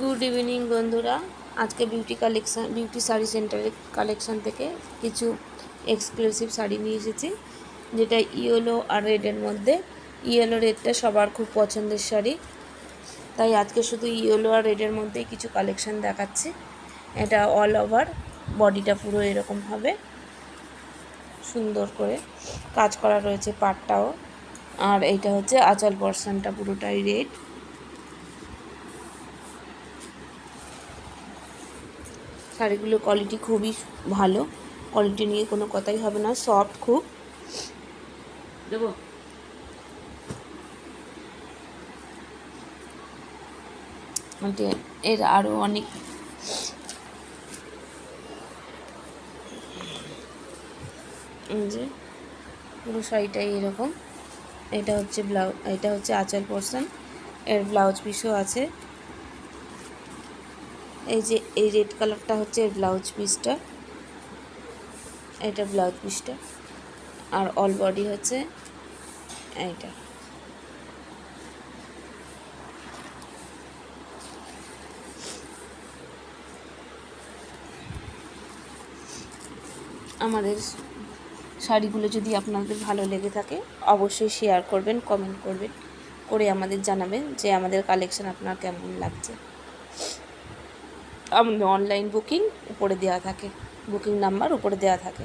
Good evening বন্ধুরা। আজকে beauty sari সেন্টারের কালেকশন থেকে কিছু এক্সক্লুসিভ শাড়ি নিয়ে এসেছি, যেটা ইয়েলো আর রেডের মধ্যে। ইয়েলো রেডটা সবার খুব পছন্দের শাড়ি, তাই আজকে শুধু ইয়েলো আর রেডের মধ্যেই কিছু কালেকশন দেখাচ্ছি। এটা অল ওভার বডিটা পুরো এরকম হবে, সুন্দর করে কাজ করা রয়েছে পাটটাও। আর এইটা হচ্ছে আঁচল পোরশনটা পুরোটাই রেড। শাড়িগুলোর কোয়ালিটি খুবই ভালো, কোয়ালিটি নিয়ে কোনো কথাই হবে না, সফট খুব। দেবো এর আরও অনেক যে পুরো শাড়িটাই এরকম। এটা হচ্ছে এটা হচ্ছে আঁচল পোরশন, এর ব্লাউজ পিসও আছে। এই যে এই রেড কালারটা হচ্ছে এর ব্লাউজ পিসটা, এটা ব্লাউজ পিসটা। আর অল বডি হচ্ছে এইটা। আমাদের শাড়িগুলো যদি আপনাদের ভালো লেগে থাকে অবশ্যই শেয়ার করবেন, কমেন্ট করবেন, করে আমাদের জানাবেন যে আমাদের কালেকশন আপনার কেমন লাগছে। আমাদের অনলাইন বুকিং উপরে দেওয়া থাকে, বুকিং নাম্বার উপরে দেওয়া থাকে।